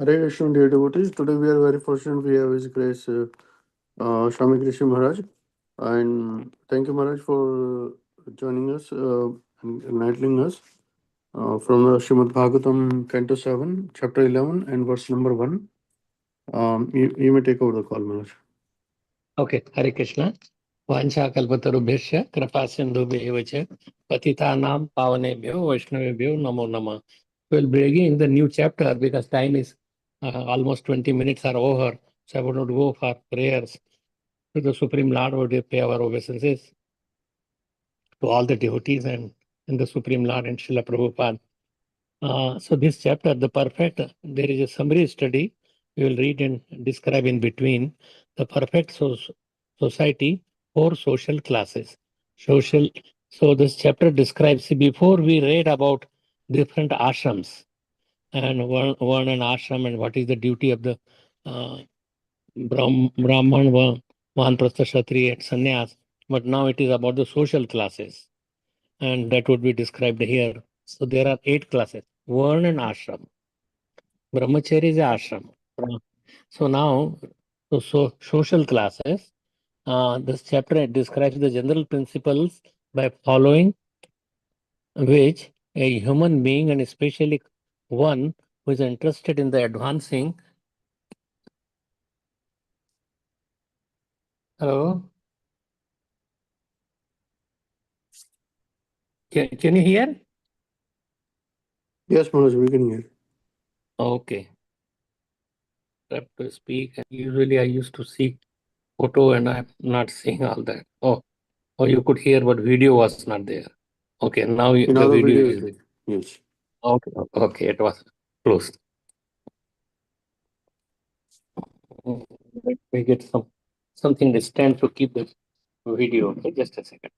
Hare Krishna, dear devotees. Today we are very fortunate. We have His Grace Shamik Rishi Maharaj, and thank you, Maharaj, for joining us and enlightening us from the Srimad Bhagavatam, Canto 7, Chapter 11, and verse number 1. You may take over the call, Maharaj. Okay, Hare Krishna. Vancha kalpatarubhyasya kripa sindhubhyev cha patitanam pavanebhyo vaishnavebhyo namo namah. We'll begin the new chapter because time is almost 20 minutes are over. So I would not go for prayers to the Supreme Lord. Would pay our obeisances to all the devotees and the Supreme Lord and Srila Prabhupada. So this chapter, the perfect, there is a summary study. We will read and describe in between the perfect society or social classes. Social. So this chapter describes, before we read about different ashrams and one and ashram and what is the duty of the Brahman, Vanprastha, Kshatriya and Sannyas. But now it is about the social classes, and that would be described here. So there are 8 classes: Varna and ashram. Brahmacharya is ashram. So now, social classes. This chapter describes the general principles by following which a human being, and especially one who is interested in the advancing. Hello? Can you hear? Yes, Maharaj, we can hear. Okay. Have to speak. Usually I used to see photo and I'm not seeing all that. Oh, you could hear, but video was not there. Okay, now Now the the video video is is. there. Yes. Okay, it was closed. Let me get something distant to keep the video. Okay, just a second.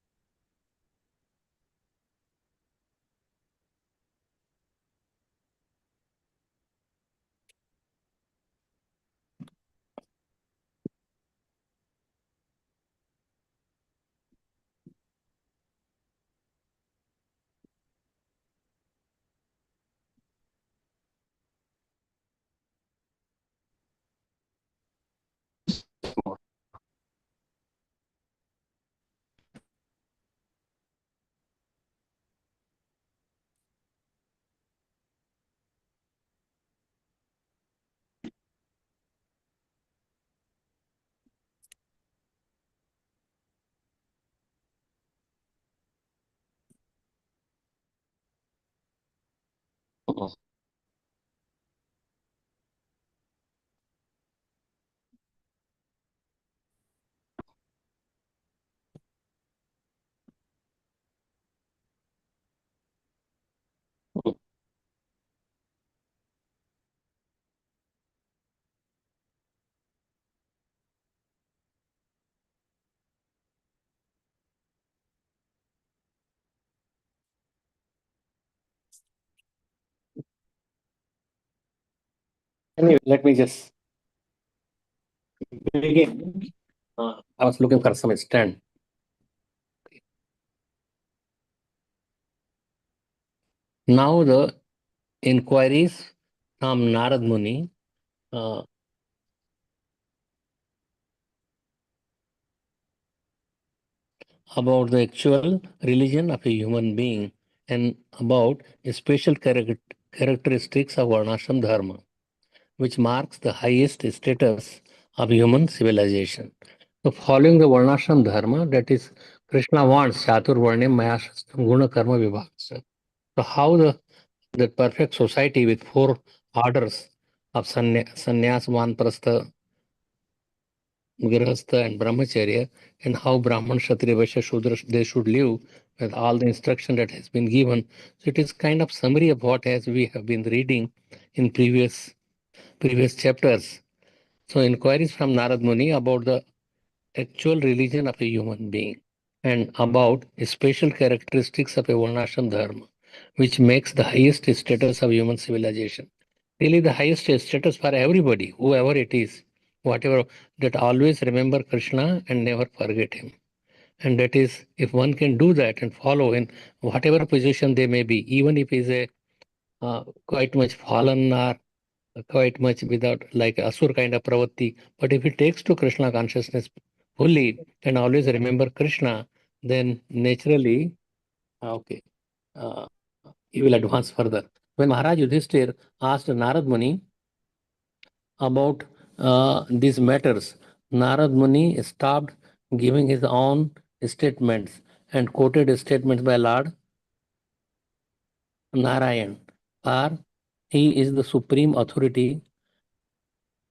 Anyway, let me just begin. I was looking for some stand. Now the inquiries from Narad Muni about the actual religion of a human being and about special characteristics of Varnashram Dharma, which marks the highest status of human civilization. So following the Varnashram Dharma, that is, Krishna wants Chatur Varnim Mayashastam Guna Karma Vibhagasa. So how the perfect society with 4 orders of sannyas, vanprastha, grihastha and brahmacharya, and how Brahman, Kshatriya, Vaishya, Shudra they should live with all the instruction that has been given. So it is kind of summary of what as we have been reading in previous chapters. So inquiries from Narad Muni about the actual religion of a human being and about special characteristics of a Varnashram Dharma, which makes the highest status of human civilization. Really the highest status for everybody, whoever it is, whatever, that always remember Krishna and never forget him. And that is, if one can do that and follow in whatever position they may be, even if he is a quite much fallen or quite much without like asur kind of pravatti. But if he takes to Krishna consciousness fully and always remember Krishna, then naturally, okay, he will advance further. When Maharaj Yudhishthir asked Narad Muni about these matters, Narad Muni stopped giving his own statements and quoted statements by Lord Narayan. For he is the supreme authority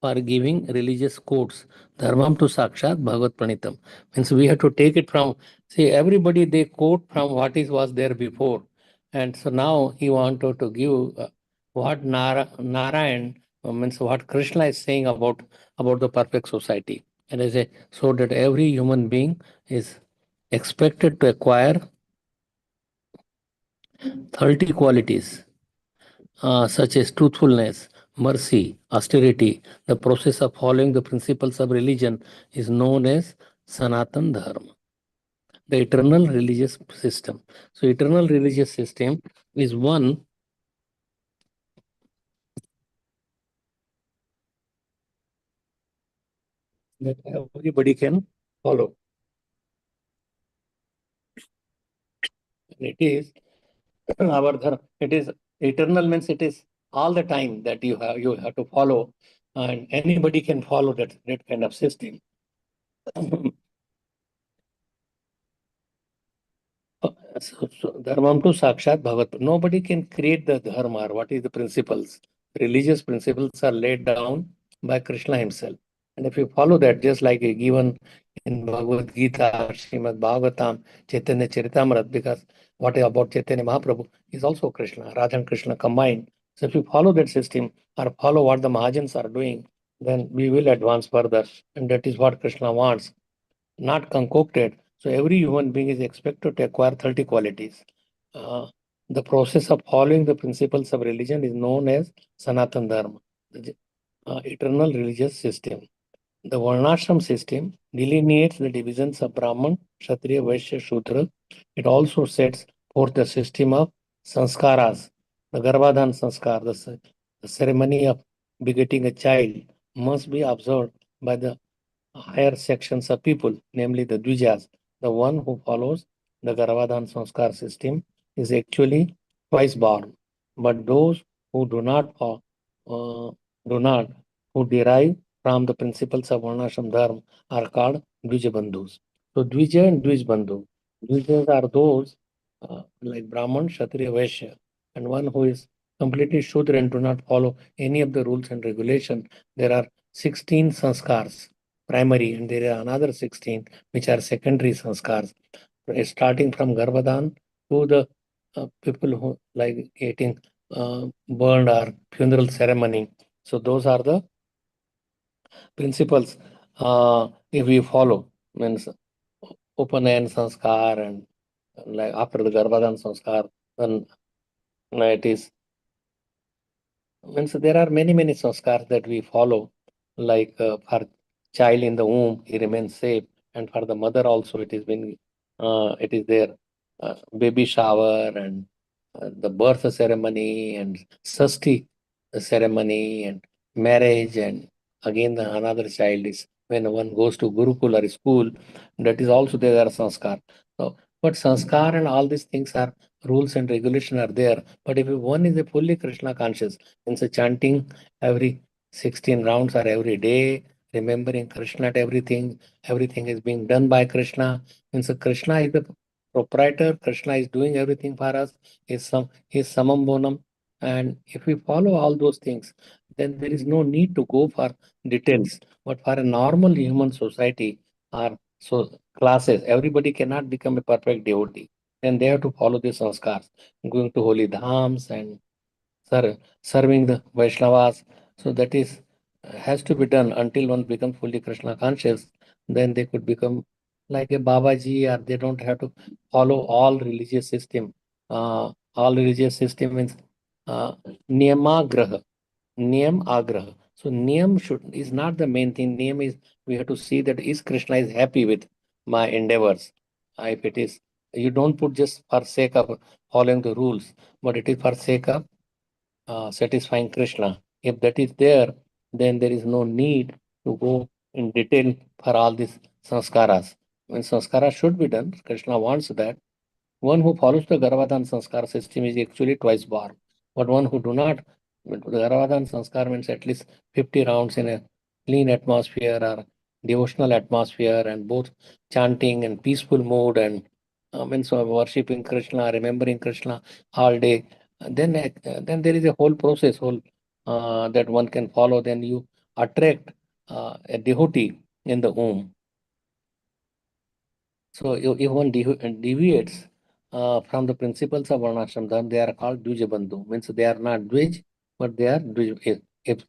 for giving religious quotes. Dharmam to Sakshat Bhagavad Pranitam. Means we have to take it from, see, everybody they quote from what is was there before. And so now he wanted to give what Narayan, means what Krishna is saying about the perfect society. And I say, so that every human being is expected to acquire 30 qualities such as truthfulness, mercy, austerity. The process of following the principles of religion is known as Sanatan Dharma, the eternal religious system. So, eternal religious system is one that everybody can follow. And it is our dharma. It is eternal means it is all the time that you have to follow, and anybody can follow that kind of system. So dharmam to sakshat bhavat. Nobody can create the dharma or what is the principles. Religious principles are laid down by Krishna himself. And if you follow that, just like given in Bhagavad Gita, Srimad Bhagavatam, Chaitanya Charitamrita, because what about Chaitanya Mahaprabhu is also Krishna, Radha and Krishna combined. So if you follow that system or follow what the Mahajans are doing, then we will advance further. And that is what Krishna wants, not concocted. So every human being is expected to acquire 30 qualities. Uh, the process of following the principles of religion is known as Sanatan Dharma, the eternal religious system. The Varnashram system delineates the divisions of Brahman, Kshatriya, Vaishya, Shudra. It also sets forth the system of sanskaras, the Garbhadhan sanskar, the ceremony of begetting a child must be observed by the higher sections of people, namely the Dvijas. The one who follows the Garbhadhan Sanskar system is actually twice born. But those who do not, who derive from the principles of Varnashram Dharma are called Dvijabandhus. So Dvija and Dvijbandhu. Dvijas are those like Brahman, Kshatriya, Vaishya, and one who is completely Shudra and do not follow any of the rules and regulation. There are 16 sanskars primary, and there are another 16 which are secondary sanskars, starting from Garbhadan to the people who like getting burned or funeral ceremony. So those are the principles if we follow. Means Upanayan sanskar and like after the Garbhadan sanskar, then it is means there are many sanskars that we follow, like for child in the womb he remains safe, and for the mother also it is there baby shower and the birth ceremony and sasti ceremony and marriage, and again another child is when one goes to gurukul or school, that is also there are sanskar. So but sanskar and all these things are rules and regulation are there, but if one is a fully Krishna conscious, means chanting every 16 rounds or every day, remembering Krishna at everything, everything is being done by Krishna. Means Krishna is the proprietor, Krishna is doing everything for us, is samam bonam. And if we follow all those things, then there is no need to go for details. But for a normal human society or so classes, everybody cannot become a perfect devotee. Then they have to follow the sanskars, going to holy dhams and serving the Vaishnavas. So that is has to be done until one becomes fully Krishna conscious. Then they could become like a Babaji, or they don't have to follow all religious system. All religious system means uh, niyamagraha, niyam agraha. So niyam should is not the main thing. Niyam is we have to see that is Krishna is happy with my endeavors. If it is, you don't put just for sake of following the rules, but it is for sake of satisfying Krishna. If that is there, then there is no need to go in detail for all these sanskaras. When sanskaras should be done, Krishna wants that. One who follows the Garbhadan Sanskar system is actually twice born. But one who do not, the Garbhadan Sanskar means at least 50 rounds in a clean atmosphere or devotional atmosphere and both chanting and peaceful mood and means worshipping Krishna, remembering Krishna all day. Then there is a whole process, whole that one can follow. Then you attract a devotee in the home. So if one deviates from the principles of Varnashram Dharma, they are called Dvijabandhu. Means they are not Dvij, but they are Dvij. If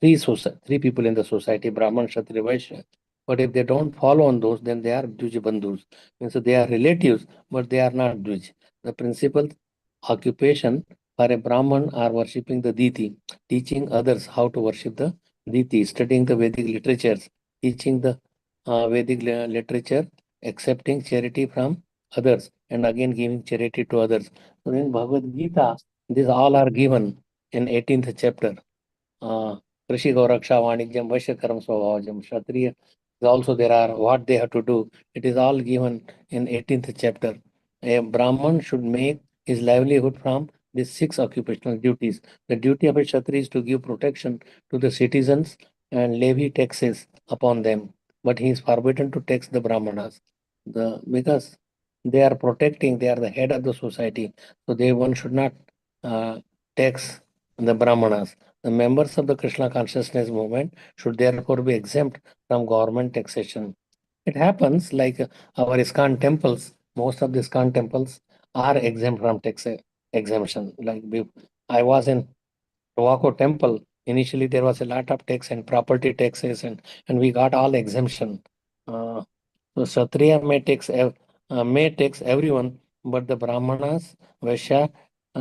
three people in the society, Brahman, Kshatriya, Vaishya, but if they don't follow on those, then they are Dvijabandhus. Means they are relatives, but they are not Dvij. The principal occupation for a Brahman are worshipping the deity, teaching others how to worship the deity, studying the Vedic literatures, teaching the Vedic literature, accepting charity from others, and again giving charity to others. So in Bhagavad Gita, these all are given in 18th chapter. Rishi Gauraksha Vanigyam Vaishya Swabhavajam Kshatriya. Also there are what they have to do. It is all given in 18th chapter. A Brahman should make his livelihood from these 6 occupational duties. The duty of a Kshatriya is to give protection to the citizens and levy taxes upon them. But he is forbidden to tax the Brahmanas. Because they are protecting, they are the head of the society. So one should not tax the Brahmanas. The members of the Krishna consciousness movement should therefore be exempt from government taxation. It happens like our ISKCON temples, most of the ISKCON temples are exempt from tax exemption. Like I was in Tobacco temple. Initially, there was a lot of tax and property taxes, and we got all exemption. Uh, so Kshatriya may tax everyone, but the Brahmanas, Vaishya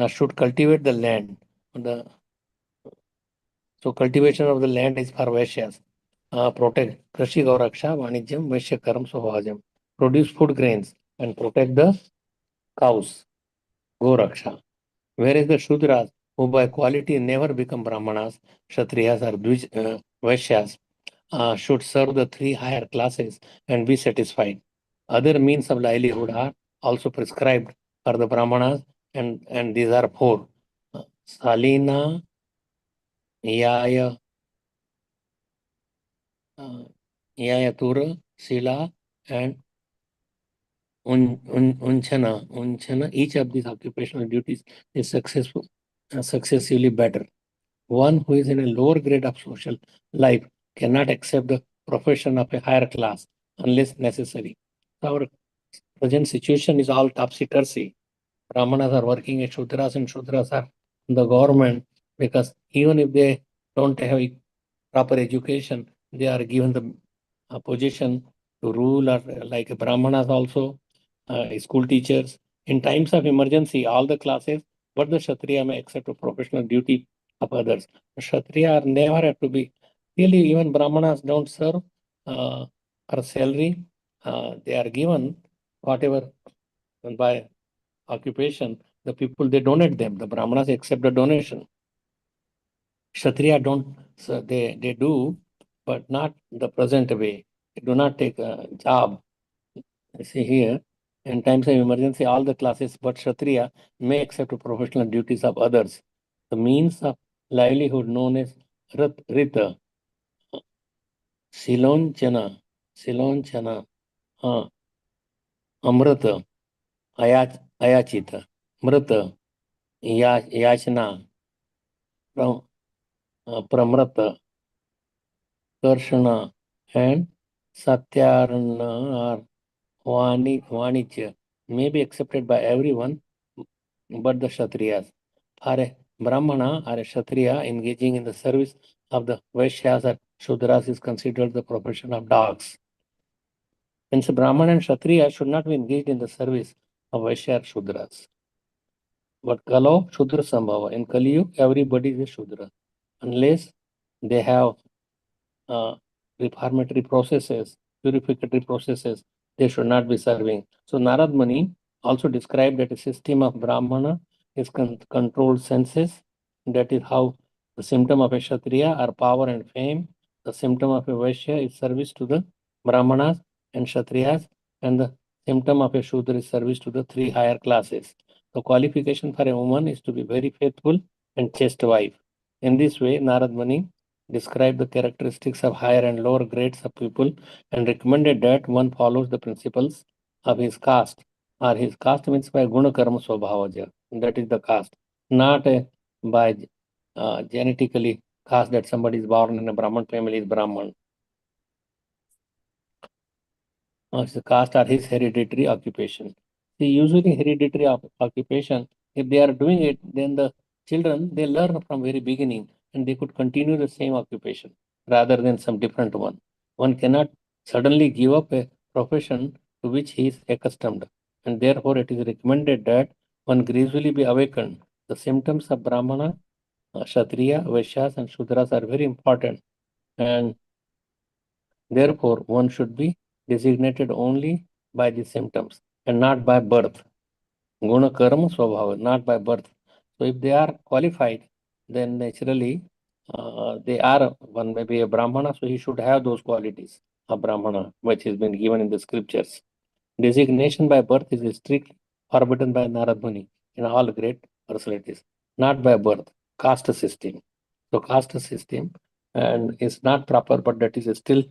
should cultivate the land. The So cultivation of the land is for Vaishyas. Protect Krishi Gauraksha, Vanijyam, Vaishya Karam Svabhajam. Produce food grains and protect the cows, Goraksha. Whereas the Shudras, who by quality never become Brahmanas, Kshatriyas or Vaishyas, should serve the 3 higher classes and be satisfied. Other means of livelihood are also prescribed for the Brahmanas, and these are 4. Salina, Yaya, Yayatura, Sila, and Unchana. Each of these occupational duties is successively better. One who is in a lower grade of social life cannot accept the profession of a higher class unless necessary. Our present situation is all topsy-turvy. Brahmanas are working as Shudras and Shudras are in the government because even if they don't have proper education, they are given the position to rule or like Brahmanas also, school teachers. In times of emergency, all the classes, but the Kshatriya may accept a professional duty of others. Kshatriya are never have to be, really even Brahmanas don't serve for salary. They are given whatever by occupation, the people they donate them. The Brahmanas accept the donation. Kshatriya don't, so they do, but not the present way. They do not take a job. See here, in times of emergency, all the classes but Kshatriya may accept professional duties of others. The means of livelihood known as Rita, Silonchana, Silonchana, Amrita, Ayachita, Mrita, Yachna, Pramrata, Karshana, and Satyarana or Vanitya may be accepted by everyone but the Kshatriyas. For a Brahmana or a Kshatriya engaging in the service of the Vaishyas or Shudras is considered the profession of dogs. Hence, Brahmana and Kshatriya should not be engaged in the service of Vaishya or Shudras. But Kalo Shudra Sambhava. In Kali Yuga, everybody is a Shudra. Unless they have reformatory processes, purificatory processes, they should not be serving. So Narad Muni also described that a system of Brahmana is controlled senses. That is how The symptom of a Kshatriya are power and fame. The symptom of a Vaishya is service to the Brahmanas and Kshatriyas, and the symptom of a Shudra is service to the three higher classes. The qualification for a woman is to be very faithful and chaste wife. In this way, Narad Muni described the characteristics of higher and lower grades of people and recommended that one follows the principles of his caste, or his caste means by Guna Karma Swabhavaja, that is the caste, not by genetically caste that somebody is born in a Brahman family is Brahman. His caste or his hereditary occupation. See, usually hereditary occupation, if they are doing it, then the children, they learn from very beginning and they could continue the same occupation rather than some different one. One cannot suddenly give up a profession to which he is accustomed, and therefore it is recommended that one gradually be awakened. The symptoms of Brahmana, Kshatriya, Vaishyas and Shudras are very important, and therefore one should be designated only by the symptoms and not by birth. Guna karma swabhava, not by birth. So if they are qualified, then naturally they are, one may be a Brahmana, so he should have those qualities of Brahmana, which has been given in the scriptures. Designation by birth is strictly forbidden by Narad Muni in all great personalities, not by birth, caste system. So caste system and is not proper, but that is still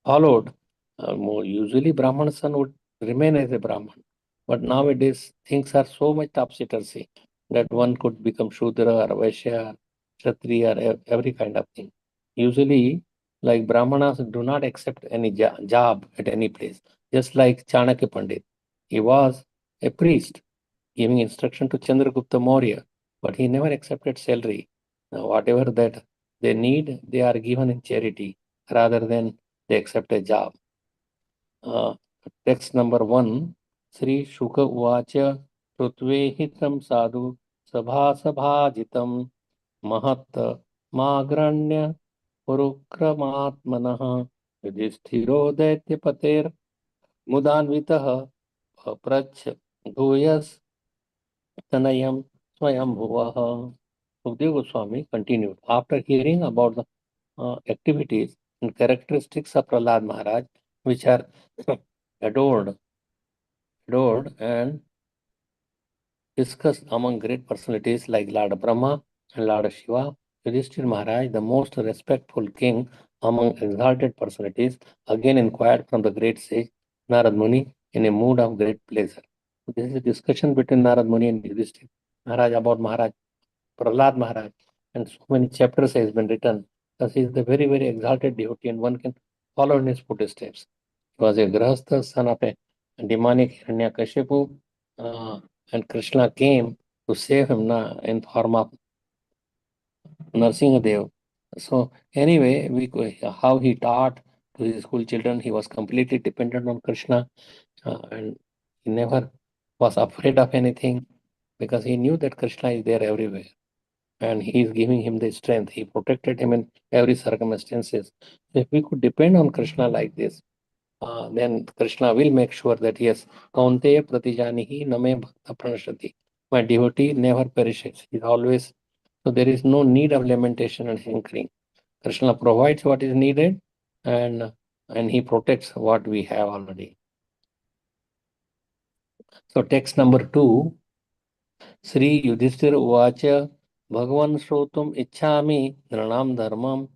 followed. More usually, Brahman son would remain as a Brahman, but nowadays things are so much topsy-turvy that one could become Shudra or Vaishya, Kshatriya, or every kind of thing. Usually, like Brahmanas do not accept any job at any place. Just like Chanakya Pandit, he was a priest giving instruction to Chandragupta Maurya, but he never accepted salary. Whatever that they need, they are given in charity rather than they accept a job. Uh, Text number 1, Sri Shuka Uvacha Prutve Hitam Sadhu Sabha Mahat Magranya Purukramatmanah Yudhishthiro Daityapater Mudanvitah Prach Dhuyas Tanayam Swayambhuvaha. Sukdev Goswami continued. After hearing about the activities and characteristics of Prahlad Maharaj, which are adored, adored and discussed among great personalities like Lord Brahma and Lord Shiva, Yudhishthir Maharaj, the most respectful king among exalted personalities, again inquired from the great sage Narad Muni in a mood of great pleasure. This is a discussion between Narad Muni and Yudhishthir Maharaj about Maharaj, Prahlad Maharaj, and so many chapters has been written. Thus, he is the very, very exalted devotee, and one can follow in his footsteps. He was a Grahastha, son of a demonic Hiranyakashipu, and Krishna came to save him in form of Narsingadev. So anyway, how he taught to his school children, he was completely dependent on Krishna, and he never was afraid of anything because he knew that Krishna is there everywhere and he is giving him the strength. He protected him in every circumstances. If we could depend on Krishna like this, then Krishna will make sure that yes, Kaunteya pratijanihi name bhakta pranashati. My devotee never perishes. He is always, so there is no need of lamentation and hankering. Krishna provides what is needed and he protects what we have already. So text number 2, Sri Yudhishthir Uvacha Bhagavan Shrotum Ichhami Nranam Dharmam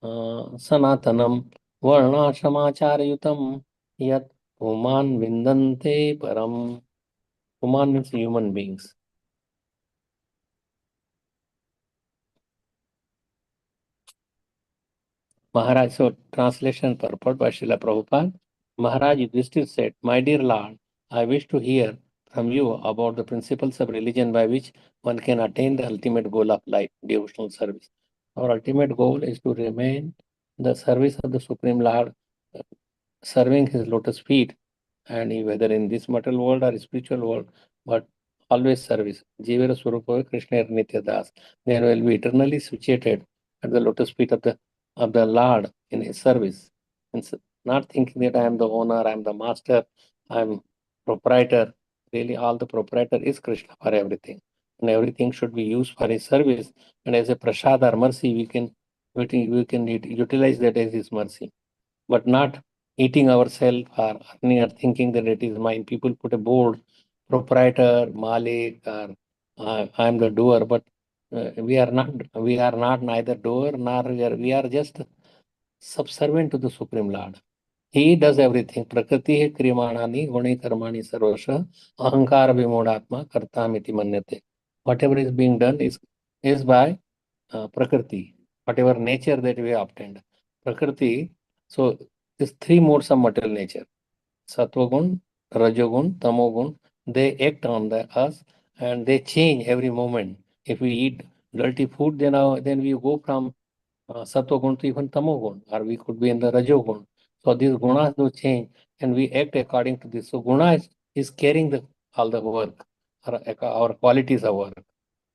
Sanatanam Varnashamacharayutam Yat Puman Vindante Param. Puman means human beings. Maharaj, so translation purport by Srila Prabhupada. Maharaj Yudhishthir said, My dear Lord, I wish to hear from you about the principles of religion by which one can attain the ultimate goal of life, devotional service. Our ultimate goal is to remain in the service of the Supreme Lord, serving his lotus feet, and whether in this material world or spiritual world, but always service. Jivara Swarupa Krishna Nitya Das. They will be eternally situated at the lotus feet of the Lord in his service. And not thinking that I am the owner, I am the master, I am proprietor. Really, all the proprietor is Krishna for everything. and everything should be used for his service. And as a prasad or mercy, we can utilize that as his mercy, but not eating ourselves or earning or thinking that it is mine. People put a board, proprietor, malik, or I am the doer, but we are not. We are not neither doer nor we are just subservient to the Supreme Lord. He does everything. Prakriti hai kriyamanani guni karmani sarvasha ahankara vimodatma kartamiti manyate. Whatever is being done is by Prakriti, whatever nature that we have obtained. Prakriti, so these three modes of material nature, Sattvagun, Rajogun, Tamogun, they act on us and they change every moment. If we eat dirty food, then we go from Sattvagun to even Tamogun, or we could be in the Rajogun. So these gunas do change and we act according to this. So guna is carrying all the work, our qualities of work.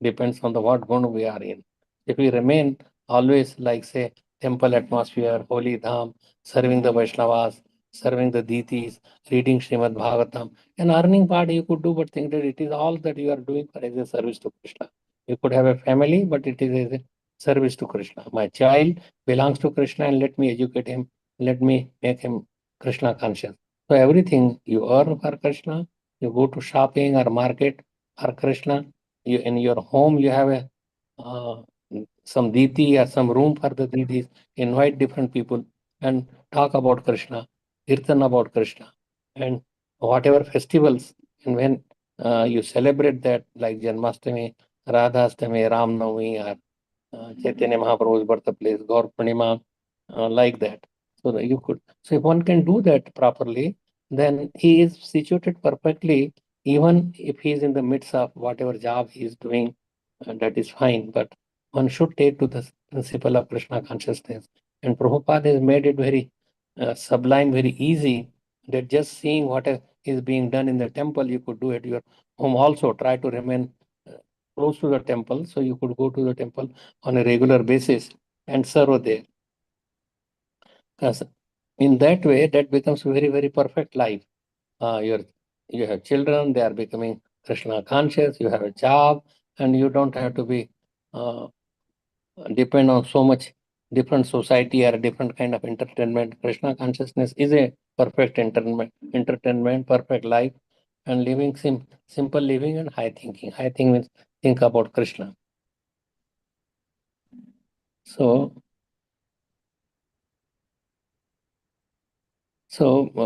Depends on the what gun we are in. If we remain always like say temple atmosphere, holy dham, serving the Vaishnavas, serving the deities, reading Srimad Bhagavatam, and earning part you could do, but think that it is all that you are doing for as a service to Krishna. You could have a family, but it is as a service to Krishna. My child belongs to Krishna and let me educate him, let me make him Krishna conscious. So everything you earn for Krishna, you go to shopping or market or Krishna, you in your home you have a uh, some deity or some room for the deities, invite different people and talk about Krishna, kirtan about Krishna, and whatever festivals, and when you celebrate that like Janmashtami, Radhastami, Ram Navami, or Chaitanya Mahaprabhu's birthplace, Gaur Purnima, like that. So that you could, so if one can do that properly, then he is situated perfectly, even if he is in the midst of whatever job he is doing, that is fine. But one should take to the principle of Krishna consciousness. And Prabhupada has made it very sublime, very easy, that just seeing what is being done in the temple, you could do at your home also. Try to remain uh, close to the temple, so you could go to the temple on a regular basis and serve there. Because in that way, that becomes very, very perfect life. You have children, they are becoming Krishna conscious, you have a job, and you don't have to be uh, depend on so much different society or different kind of entertainment. Krishna consciousness is a perfect entertainment, perfect life, and living simple living and high thinking. High thinking means think about Krishna. So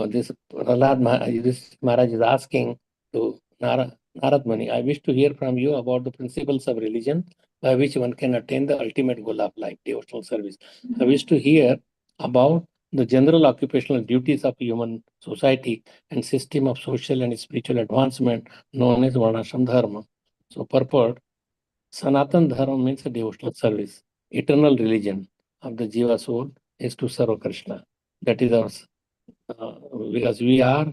this this Maharaj is asking to Narad Muni, I wish to hear from you about the principles of religion by which one can attain the ultimate goal of life, devotional service. I wish to hear about the general occupational duties of human society and system of social and spiritual advancement known as Varnashram Dharma. So purport, Sanatan Dharma means a devotional service. Eternal religion of the Jiva soul is to serve Krishna. That is our because we are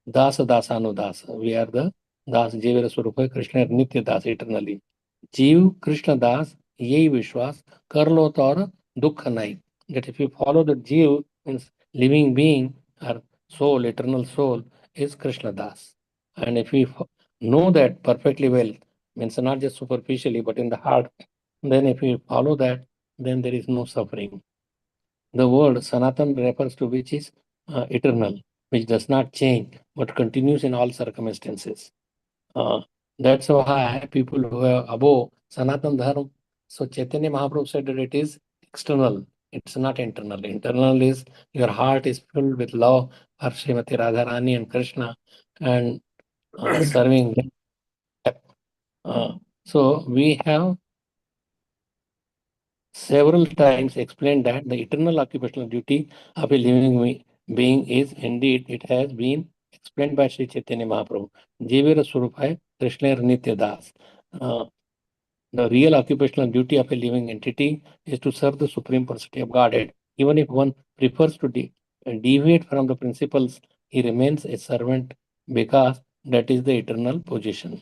Dasa Dasanudasa. We are the Das Jivara Swarupa Krishna Nitya Das eternally. Jeev Krishna Das Yei Vishwas Karlo Tora Dukha Nai. That if you follow the Jeev means living being or soul, eternal soul is Krishna Das. And if we know that perfectly well, means not just superficially but in the heart, then if we follow that, then there is no suffering. The word Sanatan refers to which is eternal, which does not change but continues in all circumstances. That's why people who are above Sanatan Dharma, so Chaitanya Mahaprabhu said that it is external, it's not internal. Internal is your heart is filled with love for Srimati Radharani and Krishna and serving them. So we have several times explained that the eternal occupational duty of a living being is indeed, it has been explained by Sri Chaitanya Mahaprabhu. Jivira Surupaya Krishna Nitya Das. The real occupational duty of a living entity is to serve the Supreme Personality of Godhead. Even if one prefers to deviate from the principles, he remains a servant because that is the eternal position.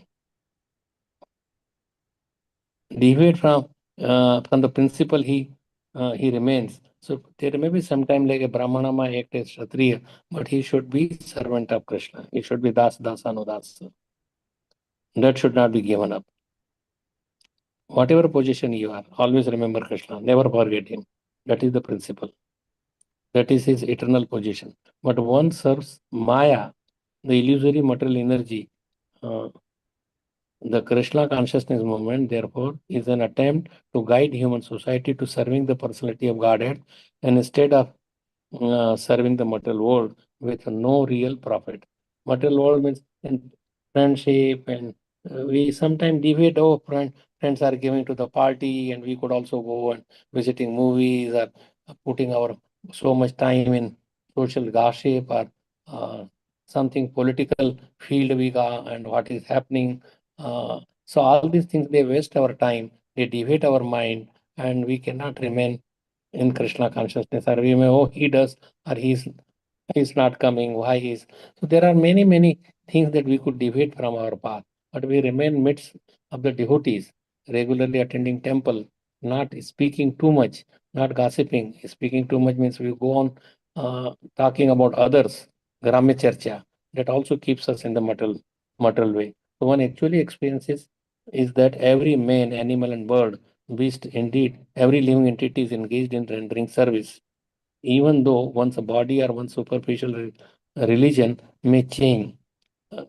Deviate from the principle, he remains. So there may be sometime like a Brahmana may act as Kshatriya, but he should be servant of Krishna. He should be Das Dasanudas. That should not be given up. whatever position you are, always remember Krishna. Never forget him. That is the principle. That is his eternal position. But one serves Maya, the illusory material energy. Uh, the Krishna consciousness movement, therefore, is an attempt to guide human society to serving the personality of Godhead, and instead of serving the material world with no real profit. Material world means in friendship, and we sometimes debate. Oh, friends are giving to the party, and we could also go and visiting movies, or putting our so much time in social gossip, or uh, something political field we got and what is happening. So all these things, they waste our time, they deviate our mind, and we cannot remain in Krishna consciousness. Or we may, oh, he does, or he's not coming, why he's. So there are many, many things that we could deviate from our path, but we remain midst of the devotees, regularly attending temple, not speaking too much, not gossiping. Speaking too much means we go on talking about others, Gramya Charcha. That also keeps us in the material way. So one actually experiences is that every man, animal, and bird, beast, indeed, every living entity is engaged in rendering service, even though one's body or one's superficial religion may change.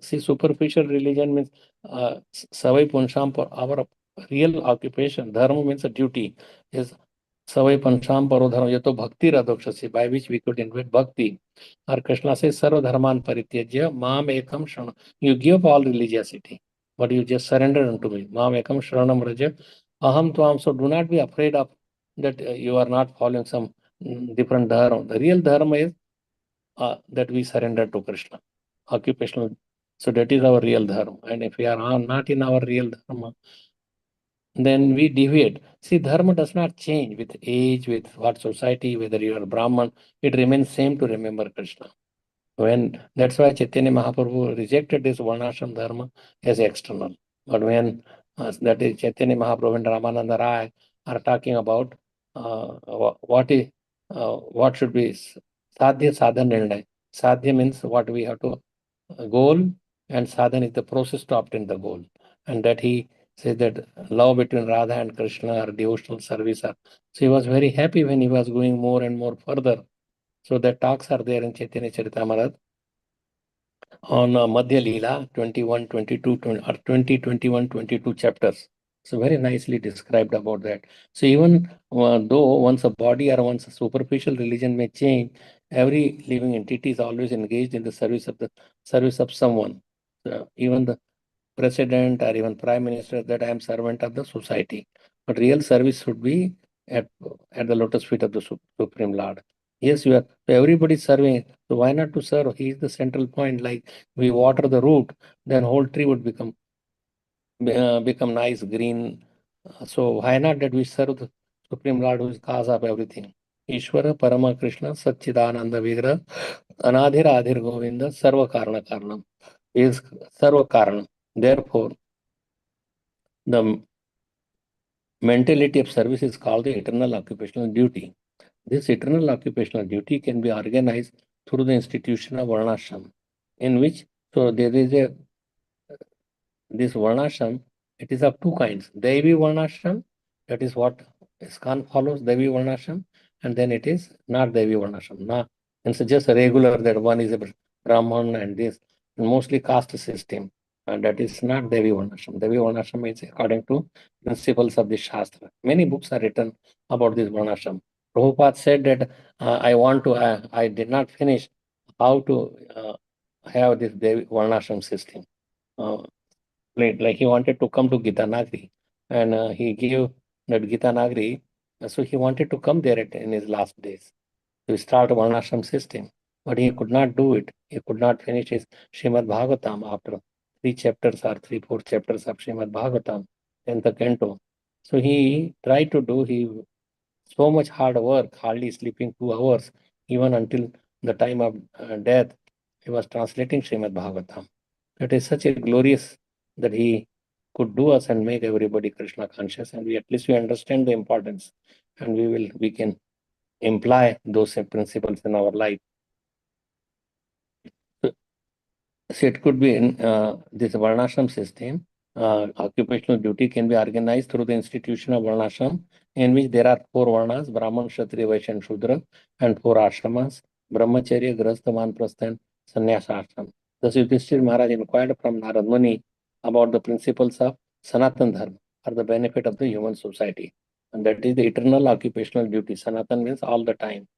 See, superficial religion means savai punsham, for our real occupation. Dharma means a duty. Is savai pancham paro dharma, yato bhakti radokshasi, by which we could invent bhakti. Or Krishna says, sarva dharman parityajya, mam ekam shranam. You give all religiosity, but you just surrender unto me. Mam ekam shranam raja, aham tvam. So do not be afraid of that you are not following some different dharma. The real dharma is that we surrender to Krishna. Occupational. So that is our real dharma. And if we are not in our real dharma, then we deviate. See, dharma does not change with age, with what society, whether you are Brahman, it remains same to remember Krishna. When that's why Chaitanya Mahaprabhu rejected this Varnashram dharma as external. But when that is Chaitanya Mahaprabhu and Ramananda Rai are talking about what should be sadhya sadhan nirnay. Sadhya means what we have to goal, and sadhan is the process to obtain the goal. And that he says that love between Radha and Krishna or devotional service. So he was very happy when he was going more and more further. So the talks are there in Chaitanya Charitamrita on Madhya Leela 21, 22, 20, or 20, 21, 22 chapters. So very nicely described about that. So even though once a body or once a superficial religion may change, every living entity is always engaged in the service of someone. Even the president or even prime minister, that I am servant of the society. But real service should be at, at the lotus feet of the Supreme Lord. Yes, you are. So everybody is serving. So why not to serve? He is the central point. Like we water the root, then whole tree would become nice green. So why not that we serve the Supreme Lord, who is cause of everything? Ishvara Parama Krishna Satchidananda Vigra Anadhir Adhir Govinda Sarva Karana Karanam is Sarva Karanam. Therefore, the mentality of service is called the eternal occupational duty. This eternal occupational duty can be organized through the institution of Varnashram, in which so there is a this Varnashram, it is of two kinds. Devi Varnashram, that is what ISKCON follows, Devi Varnashram, and then it is not Devi Varnashram. Not, it's just a regular that one is a Brahman and this, mostly caste system. And that is not Devi Varnashram. Devi Varnashram is according to principles of the Shastra. Many books are written about this Varnashram. Prabhupada said that I did not finish how to have this Devi Varnashram system. Uh, like he wanted to come to Gitanagri, and he gave that Gitanagri. So he wanted to come there in his last days to start a Varnashram system, but he could not do it. He could not finish his Srimad Bhagavatam after three chapters or three, 4 chapters of Srimad Bhagavatam, 10th canto. So he tried to do, he so much hard work, hardly sleeping 2 hours, even until the time of death. He was translating Srimad Bhagavatam. It is such a glorious that he could do us and make everybody Krishna conscious, and we at least we understand the importance, and we can imply those principles in our life. So it could be in this Varnashram system. occupational duty can be organized through the institution of Varnashram, in which there are 4 Varnas, Brahman, Kshatriya, Vaishya, and Shudra, and 4 ashramas, Brahmacharya, Grahastha, Vanprastha, and Sannyasa ashram. Thus Yudhishthira Maharaj inquired from Narad Muni about the principles of Sanatan Dharma for the benefit of the human society. And that is the eternal occupational duty. Sanatan means all the time.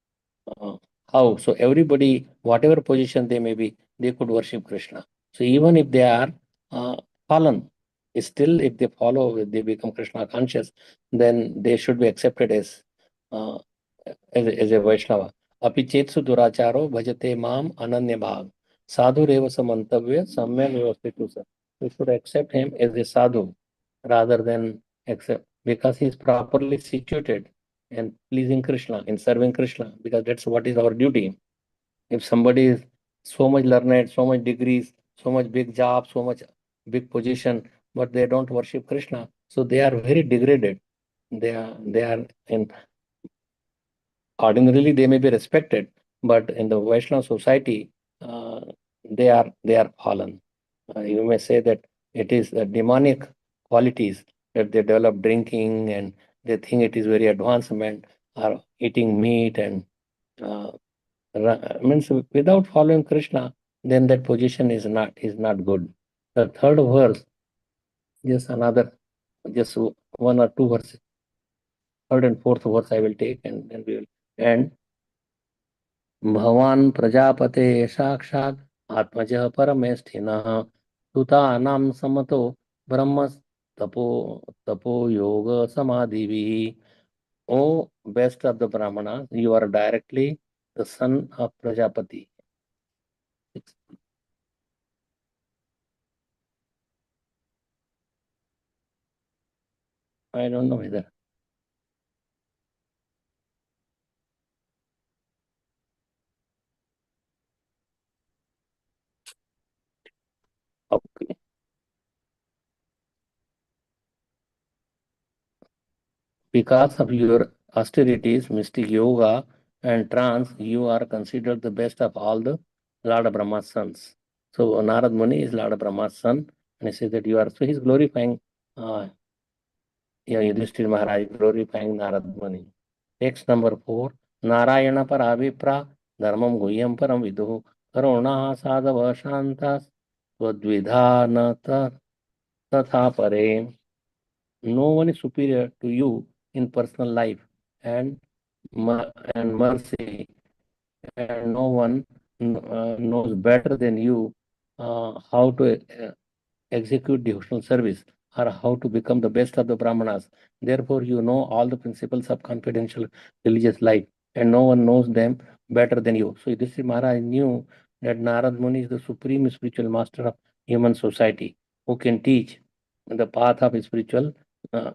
Uh, how? So everybody, whatever position they may be, they could worship Krishna. So even if they are fallen, still if they follow, if they become Krishna conscious, then they should be accepted uh, as a Vaishnava. Api chetsu duracharo bhajate mam ananya bhav. Sadhu reva samantavya samyak vyavasthitu. We should accept him as a sadhu rather than accept, because he is properly situated and pleasing Krishna, in serving Krishna, because that's what is our duty. If somebody is so much learned, so much degrees, so much big job, so much big position, but they don't worship Krishna, so they are very degraded. They are in, ordinarily they may be respected, but in the Vaishnava society, uh, they are fallen. You may say that it is the demonic qualities that they develop drinking, and they think it is very advancement, or eating meat and uh, means without following Krishna, then that position is not good. The third verse, just another, just one or two verses, third and fourth verse I will take, and then we will end. भवान् प्रजापते साक्षात् आत्मजः परमेष्ठिनः सुतानां समतो ब्रह्म तपो तपो योग समाधिभिः. O best of the Brahmanas, you are directly the son of Prajapati. I don't know whether. Okay. Because of your austerities, mystic yoga, and trance, you are considered the best of all the Lord Brahma's sons. So Narad Muni is Lord Brahma's son, and he says that you are. So he's glorifying, Yudhishthir Maharaj, glorifying Narad Muni. Text number 4. Narayana Parabhipra Dharmam Guhyam Param Viduh Karuna Sadhava Shantas Tadvidhanata Tatha Pare. No one is superior to you in personal life and and mercy, and no one knows better than you how to execute devotional service, or how to become the best of the Brahmanas. Therefore, you know all the principles of confidential religious life, and no one knows them better than you. So, this Maharaj knew that Narad Muni is the supreme spiritual master of human society, who can teach the path of spiritual uh,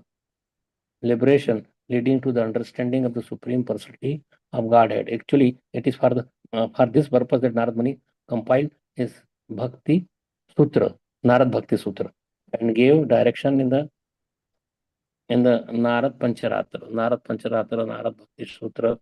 liberation, leading to the understanding of the supreme personality of Godhead. Actually, it is for this purpose that Narad Muni compiled his Bhakti Sutra, Narad Bhakti Sutra, and gave direction in the Narad Pancharatra, Narad Bhakti Sutra.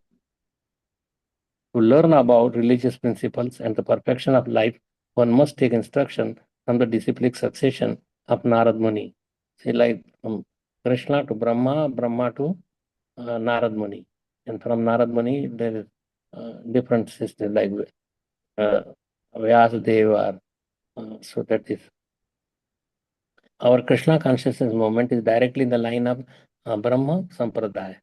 To learn about religious principles and the perfection of life, one must take instruction from the disciplic succession of Narad Muni. See, like from Krishna to Brahma, Brahma to Narad Muni. And from Narad Muni, there is different systems like Vyasadeva. So that is our Krishna consciousness movement is directly in the line of Brahma Sampradaya.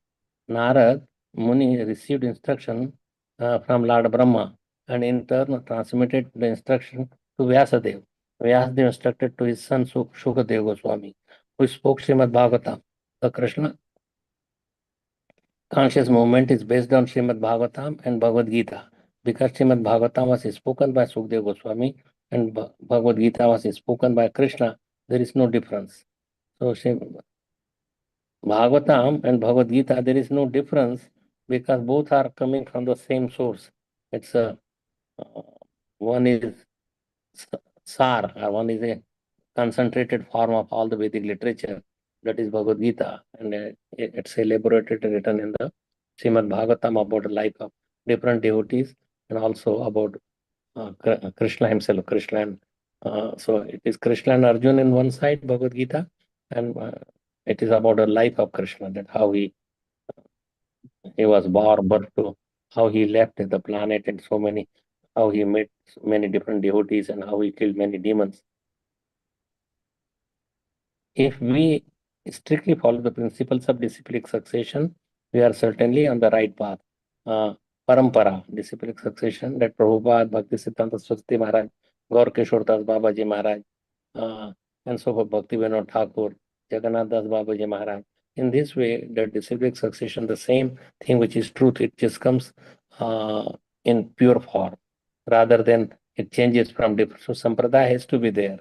Narad Muni received instruction from Lord Brahma, and in turn transmitted the instruction to Vyasadeva. Vyasadeva instructed to his son Shukadeva Goswami, who spoke Srimad Bhagavatam. The Krishna conscious movement is based on Srimad Bhagavatam and Bhagavad Gita. Because Srimad Bhagavatam was spoken by Sukadeva Goswami and Bhagavad Gita was spoken by Krishna, there is no difference. So Bhagavatam and Bhagavad Gita, there is no difference because both are coming from the same source. It's a one is sar, or one is a concentrated form of all the Vedic literature, that is Bhagavad Gita, and it's elaborated and written in the Srimad Bhagavatam about the life of different devotees, and also about Krishna himself, Krishna and So it is Krishna and Arjun in one side, Bhagavad Gita, and it is about the life of Krishna, that how he was born, birth to, how he left the planet, and so many, how he met many different devotees, and how he killed many demons. If we strictly follow the principles of disciplic succession, we are certainly on the right path. Parampara, disciplic succession, that Prabhupada, Bhaktisiddhanta Saraswati Maharaj, Gaur Kishore Das Babaji Maharaj, and so forth, Bhakti Vinod Thakur, Jagannath Das Babaji Maharaj. In this way, the disciplic succession, the same thing which is truth, it just comes in pure form, rather than it changes from different. So Sampradaya has to be there.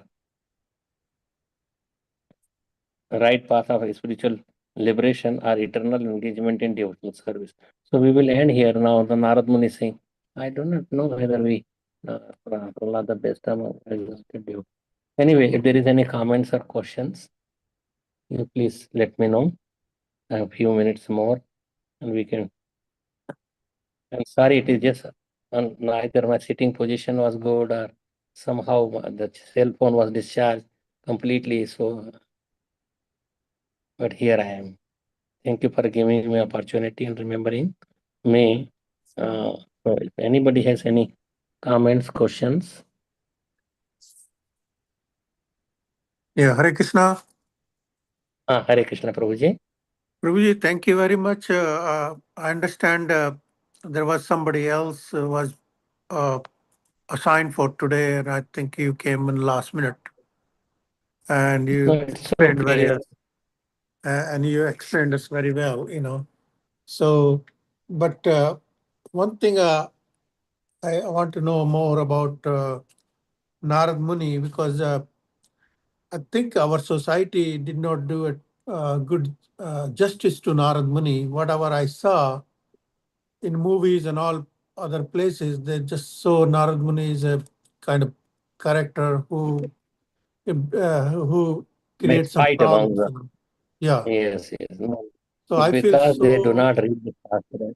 Right path of spiritual liberation or eternal engagement in devotional service. So we will end here now. The Narad Muni saying, I do not know whether we Prahlad the best time exhausted you. Anyway, if there is any comments or questions, you please let me know. A few minutes more and we can. I'm sorry, it is just neither my sitting position was good or somehow the cell phone was discharged completely. So, but here I am. Thank you for giving me opportunity and remembering me. So if anybody has any comments, questions. Yeah, Hare Krishna. Hare Krishna, Prabhuji. Prabhuji, thank you very much. I understand there was somebody else was uh, assigned for today, and I think you came in last minute, and No, you it's explained okay. very and you explained us very well. So, but one thing I want to know more about Narad Muni, because I think our society did not do it good justice to Narad Muni. Whatever I saw in movies and all other places, they just saw Narad Muni is a kind of character who Makes creates some fight among problems. them. Yeah. Yes, yes. No. So It's I feel because they do so. not read the Shastra.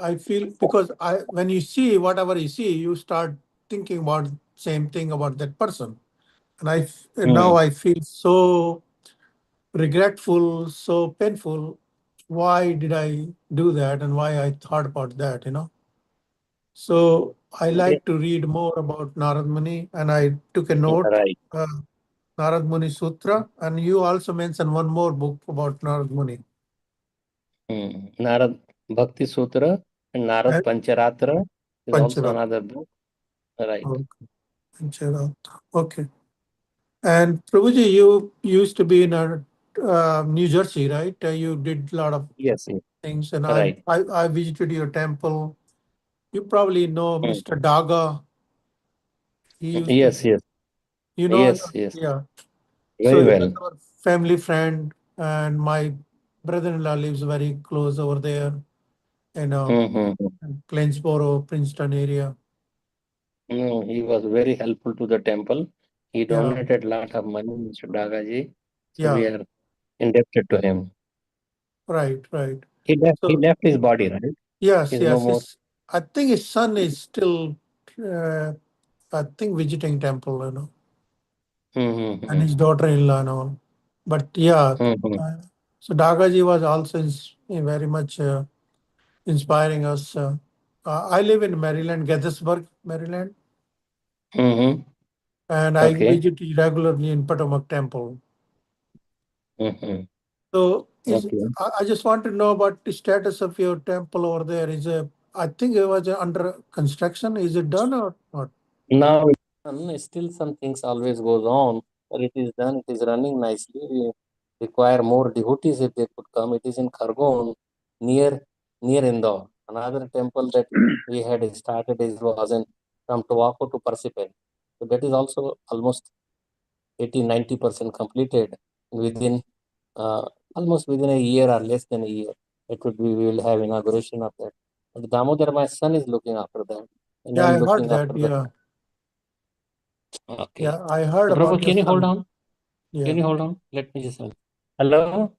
I feel because when you see whatever you see, you start thinking about same thing about that person, and now I feel so regretful, so painful. Why did I do that, and why I thought about that? So I They, like to read more about Narad Muni, and I took a note, right. Narad Muni Sutra, and you also mentioned one more book about Narad Muni. Narad Bhakti Sutra and Narad And Pancharatra is also Pancharat. another book. Right. Okay. Pancharat. Okay. And Prabhuji, you used to be in New Jersey, right? You did a lot of Yes, yes. things, and Right. I visited your temple. You probably know Mm. Mr. Daga. He used to, Yes, yes. you know, Yes, yes. yeah. So Very he was well. our family friend, and my brother-in-law lives very close over there, Mm-hmm. in Plainsboro, Princeton area. No, he was very helpful to the temple. He Yeah, donated lot of money, Mr. Dagaji. So we yeah, are indebted to him. right. He So left his body, right? yes, He's no yes. more. I think his son is still, uh, I think, visiting temple, and Mm-hmm. his daughter-in-law and all. But yeah, Mm-hmm. uh, so Dagaji was also very much inspiring us. I live in Maryland, Gettysburg, Maryland, Mm-hmm. and I Okay. visit regularly in Potomac Temple. Mm-hmm. So Okay. I just want to know about the status of your temple over there. I think it was under construction. Is it done or not? Now it's done. Still some things always goes on, but it is done. It is running nicely. We require more devotees if they could come. It is in Khargon, near Indore. Another temple that we had started was in from Tobacco to Parsippany. So that is also almost 80-90% completed within uh, almost within a year or less than a year. It would be we will have inauguration of that. But Damodar, my son, is looking after that, and Yeah, I'm I heard looking that. after the. Yeah, Okay. yeah, I heard So, Prabhu, about your can you hold son. on? Yeah. Can you hold on? Let me just. Hello?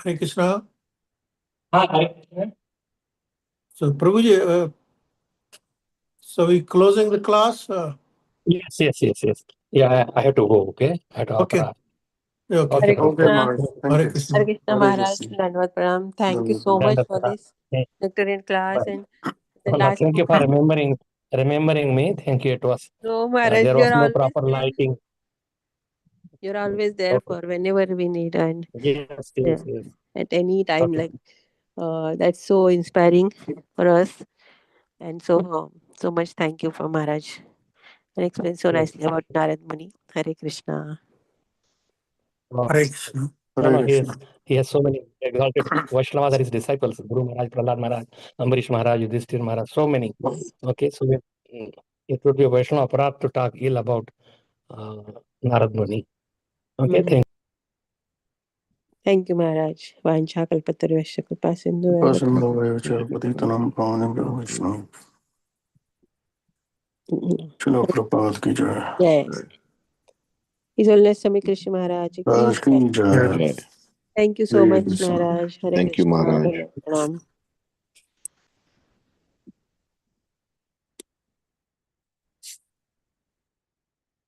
Hare Krishna. Hare Krishna. So, Prabhuji, so we closing the class? Yes. Yeah, I have to go. Okay, I have to Okay. offer. Okay. Hare Okay, Krishna. Maharaj. Thank Hare you. Krishna. Hare Krishna Hare Maharaj, Krishna. Dandavad Pranam. Thank you Dandavad so Pranam. much for this nectarian class and the last Thank you for program. remembering me. Thank you. It was No, Maharaj, there was no proper there. lighting. You're always there Okay. for whenever we need and Yes. at any time. Okay. That's so inspiring for us. And so much thank you for Maharaj and explained so Yes. nicely about Narad Muni. Hare Krishna. Hare Krishna. No, Hare Krishna. he has so many exalted Vaishnavas are his disciples. Guru Maharaj, Prahlad Maharaj, Ambarish Maharaj, Yudhishthir Maharaj, so many. Okay, so it would be a Vaishnava aparat to talk ill about Narad Muni. Okay, Mhm. Thank you, Maharaj. Vancha kalpatarvasya kripa sindhu eva Pasandavayavacha patitanam pavanebhyo Vaishnava. Shila Prabhupada ki jai. Yes. His Holiness Shamik Rishi Maharaj ki Raj jai. ki jai. Thank you so Hare much, Krishna. Maharaj. Hare Thank you, Krishna. Maharaj. Pranam.